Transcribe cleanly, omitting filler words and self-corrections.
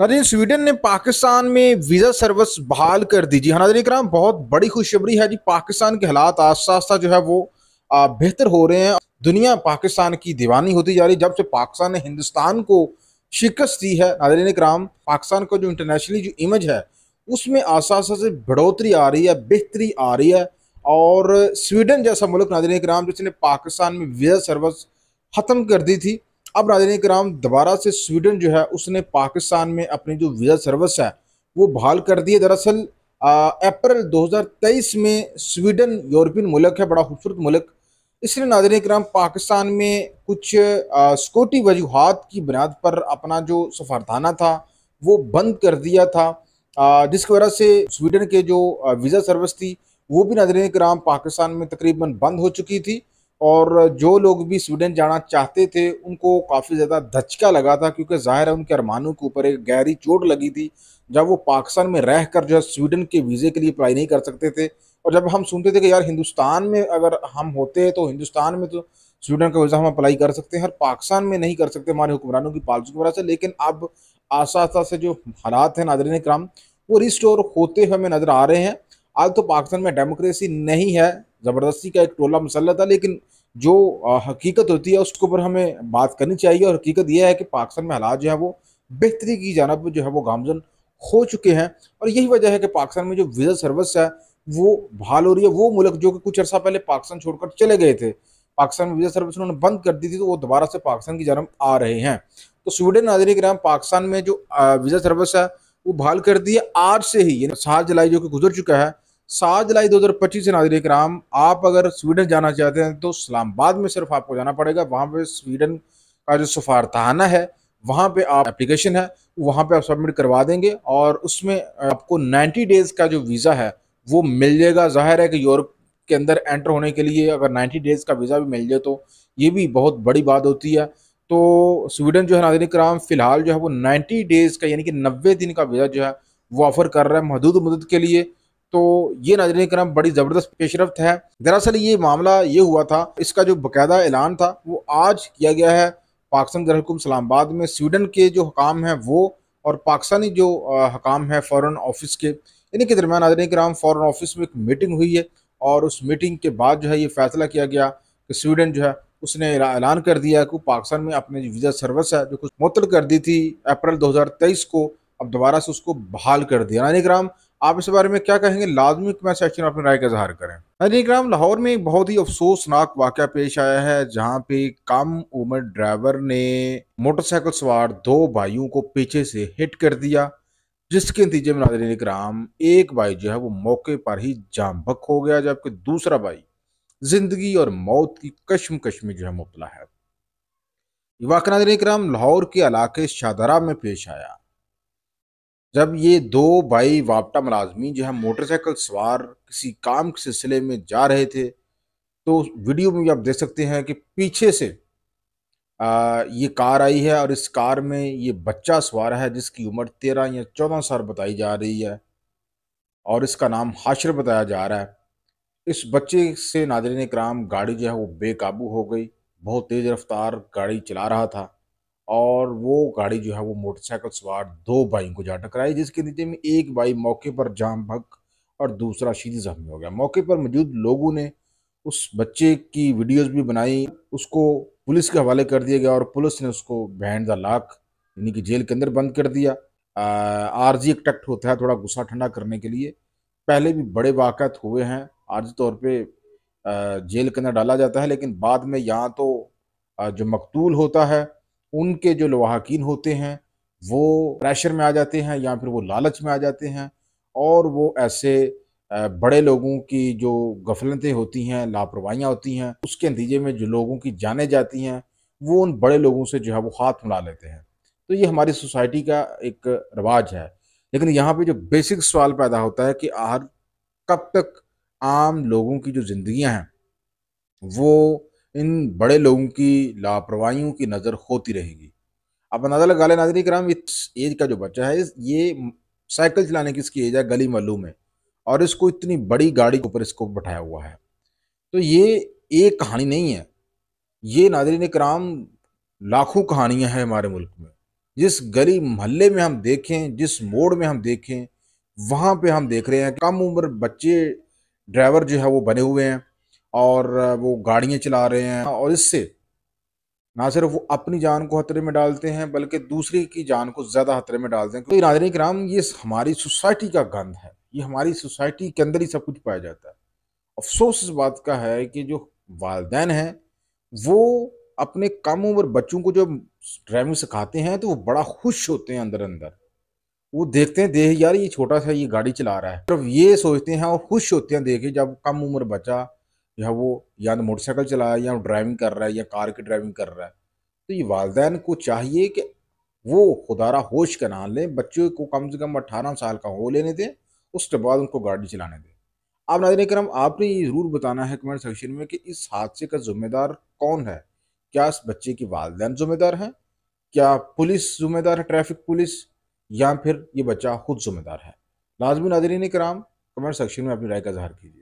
नाज़रीन, स्वीडन ने पाकिस्तान में वीज़ा सर्विस बहाल कर दी। जी हाँ नाज़रीन इकराम, बहुत बड़ी खुशखबरी है जी। पाकिस्तान के हालात आस्ता आस्ता जो है वो बेहतर हो रहे हैं। दुनिया पाकिस्तान की दीवानी होती जा रही है। जब से पाकिस्तान ने हिंदुस्तान को शिकस्त दी है नाज़रीन इकराम, पाकिस्तान का जो इंटरनेशनली जो इमेज है उसमें आस्ता आस्ता से बढ़ोतरी आ रही है, बेहतरी आ रही है। और स्वीडन जैसा मुल्क नाज़रीन इकराम, जिसने पाकिस्तान में वीज़ा सर्विस ख़त्म कर दी थी, अब नाज़रीन कराम दोबारा से स्वीडन जो है उसने पाकिस्तान में अपनी जो वीज़ा सर्विस है वो बहाल कर दी है। दरअसल अप्रैल 2023 में स्वीडन यूरोपियन मुल्क है, बड़ा खूबसूरत मुल्क। इसने नाज़रीन कराम पाकिस्तान में कुछ सिक्योरिटी वजूहात की बुनियाद पर अपना जो सफारताना था वो बंद कर दिया था, जिसकी वजह से स्वीडन के जो वीज़ा सर्विस थी वो भी नाज़रीन कराम पाकिस्तान में तकरीबन बंद हो चुकी थी। और जो लोग भी स्वीडन जाना चाहते थे उनको काफ़ी ज़्यादा धचका लगा था, क्योंकि ज़ाहिर है उनके अरमानों के ऊपर एक गहरी चोट लगी थी जब वो पाकिस्तान में रह कर जो है स्वीडन के वीज़े के लिए अप्लाई नहीं कर सकते थे। और जब हम सुनते थे कि यार हिंदुस्तान में अगर हम होते तो हिंदुस्तान में तो स्वीडन का वीज़ा हम अप्लाई कर सकते हैं, और पाकिस्तान में नहीं कर सकते हमारे हुक्मरानों की पॉलिसी की वजह से। लेकिन अब आस्ता आस्ता से जो हालात हैं नाज़रीन इकराम वो रिस्टोर होते हुए हमें नज़र आ रहे हैं। आज तो पाकिस्तान में डेमोक्रेसी नहीं है, ज़बरदस्ती का एक टोला मसलत है, लेकिन जो हकीकत होती है उसके ऊपर हमें बात करनी चाहिए। और हकीकत यह है कि पाकिस्तान में हालात जो है वो बेहतरी की जानब जो है वो गामजन हो चुके हैं। और यही वजह है कि पाकिस्तान में जो वीज़ा सर्विस है वो बहाल हो रही है। वो मुल्क जो कि कुछ अर्सा पहले पाकिस्तान छोड़कर चले गए थे, पाकिस्तान में वीज़ा सर्विस उन्होंने बंद कर दी थी, तो वो दोबारा से पाकिस्तान की जानब आ रहे हैं। तो स्वीडन नाज़रीन कराम पाकिस्तान में जो वीज़ा सर्विस है वो बहाल कर दी है आज से ही, यानी 7 जुलाई जो कि गुजर चुका है। 7 जुलाई 2025 से नाज़रीन कराम आप अगर स्वीडन जाना चाहते हैं तो इस्लामाबाद में सिर्फ आपको जाना पड़ेगा। वहाँ पे स्वीडन का जो सफारताना है वहाँ पे आप एप्लीकेशन है वहाँ पे आप सबमिट करवा देंगे, और उसमें आपको 90 डेज़ का जो वीज़ा है वो मिल जाएगा। ज़ाहिर है कि यूरोप के अंदर एंटर होने के लिए अगर 90 डेज़ का वीज़ा भी मिल जाए तो ये भी बहुत बड़ी बात होती है। तो स्वीडन जो है नाज़रीन कराम फ़िलहाल जो है वो 90 डेज़ का यानी कि 90 दिन का वीज़ा जो है वो ऑफ़र कर रहा है महदूद मुद्दत के लिए। तो ये नाज़रीन करम बड़ी ज़बरदस्त पेशरफ्त है। दरअसल ये मामला ये हुआ था, इसका जो बाकायदा ऐलान था वो आज किया गया है पाकिस्तान दारुल इस्लामाबाद में। स्वीडन के जो हुकाम हैं वो और पाकिस्तानी जो हुकाम है फ़ॉरेन ऑफिस के, इन्हीं के दरमियान नाज़रीन कराम फ़ॉरेन ऑफिस में एक मीटिंग हुई है। और उस मीटिंग के बाद जो है ये फैसला किया गया कि स्वीडन जो है उसने ऐलान कर दिया कि पाकिस्तान में अपने वीज़ा सर्विस है जो कुछ मुअत्तल कर दी थी अप्रैल 2023 को, अब दोबारा से उसको बहाल कर दिया। नाज़रीन कराम आप इस बारे में क्या कहेंगे? लाजमी कमेंट सेक्शन में अपनी राय का इज़हार करें। नाज़रीन कराम लाहौर में एक बहुत ही अफसोसनाक वाक़या पेश आया है, जहाँ पे कम उम्र ड्राइवर ने मोटरसाइकिल सवार 2 भाइयों को पीछे से हिट कर दिया, जिसके नतीजे में नाज़रीन कराम एक भाई जो है वो मौके पर ही जाम बक हो गया, जबकि दूसरा भाई जिंदगी और मौत की कश्मकश में जो है मुब्तला है। ये वाक़या नाज़रीन कराम लाहौर के इलाके शाहदरा में पेश आया, जब ये 2 भाई वापटा मुलाजमीन जो है मोटरसाइकिल सवार किसी काम के सिलसिले में जा रहे थे। तो वीडियो में भी आप देख सकते हैं कि पीछे से ये कार आई है, और इस कार में ये बच्चा सवार है जिसकी उम्र 13 या 14 साल बताई जा रही है, और इसका नाम हाशिर बताया जा रहा है। इस बच्चे से नाज़रीन कराम गाड़ी जो है वो बेकाबू हो गई, बहुत तेज़ रफ्तार गाड़ी चला रहा था, और वो गाड़ी जो है वो मोटरसाइकिल सवार 2 भाइयों को जा टकराई, जिसके नतीजे में एक भाई मौके पर जाम बहक और दूसरा शीदी जख्मी हो गया। मौके पर मौजूद लोगों ने उस बच्चे की वीडियोस भी बनाई, उसको पुलिस के हवाले कर दिया गया, और पुलिस ने उसको बिहाइंड द लाक यानी कि जेल के अंदर बंद कर दिया। आर्जी एक टक्ट होता है थोड़ा गुस्सा ठंडा करने के लिए, पहले भी बड़े वाक़यात हुए हैं, आर्जी तौर पे जेल के अंदर डाला जाता है, लेकिन बाद में यहाँ तो जो मकतूल होता है उनके जो लवाहकीन होते हैं वो प्रेशर में आ जाते हैं या फिर वो लालच में आ जाते हैं, और वो ऐसे बड़े लोगों की जो गफलतें होती हैं, लापरवाहियाँ होती हैं, उसके नतीजे में जो लोगों की जानें जाती हैं वो उन बड़े लोगों से जो है वो हाथ मिला लेते हैं। तो ये हमारी सोसाइटी का एक रवाज है। लेकिन यहाँ पे जो बेसिक सवाल पैदा होता है कि आखिर कब तक आम लोगों की जो ज़िंदगियाँ हैं वो इन बड़े लोगों की लापरवाहियों की नज़र होती रहेगी। आप अंदाज़ा लगा लें नाज़रीन कराम, इस एज का जो बच्चा है ये साइकिल चलाने की इसकी एज है गली मोहल्लों में, और इसको इतनी बड़ी गाड़ी के ऊपर इसको बैठाया हुआ है। तो ये एक कहानी नहीं है, ये नाज़रीन कराम लाखों कहानियाँ हैं हमारे मुल्क में। जिस गली मोहल्ले में हम देखें, जिस मोड़ में हम देखें, वहाँ पे हम देख रहे हैं कम उम्र बच्चे ड्राइवर जो है वो बने हुए हैं और वो गाड़ियाँ चला रहे हैं और इससे ना सिर्फ वो अपनी जान को खतरे में डालते हैं बल्कि दूसरे की जान को ज़्यादा खतरे में डालते हैं। तो नाज़रीन किराम, ये हमारी सोसाइटी का गंद है, ये हमारी सोसाइटी के अंदर ही सब कुछ पाया जाता है। अफ़सोस इस बात का है कि जो वालिदैन हैं, वो अपने कम उम्र बच्चों को जो ड्राइविंग सिखाते हैं तो वो बड़ा खुश होते हैं अंदर-अंदर। वो देखते हैं, देख यार ये छोटा-सा ये गाड़ी चला रहा है। सिर्फ ये सोचते हैं और खुश होते हैं देख के जब कम उम्र बच्चा जो है वो या तो मोटरसाइकिल चला रहा है या ड्राइविंग कर रहा है या कार की ड्राइविंग कर रहा है। तो ये वालिदैन को चाहिए कि वो खुदारा होश का ना लें, बच्चे को कम से कम 18 साल का हो लेने दें, उसके बाद उनको गाड़ी चलाने दें। अब नाज़रीन करम, आपने ये ज़रूर बताना है कमेंट सेक्शन में कि इस हादसे का ज़िम्मेदार कौन है? क्या इस बच्चे के वालिदैन ज़िम्मेदार हैं? क्या पुलिस ज़िम्मेदार है, ट्रैफिक पुलिस, या फिर ये बच्चा खुद ज़िम्मेदार है? लाज़मी नाज़रीन कराम, कमेंट सेक्शन में अपनी राय का इज़हार कीजिए।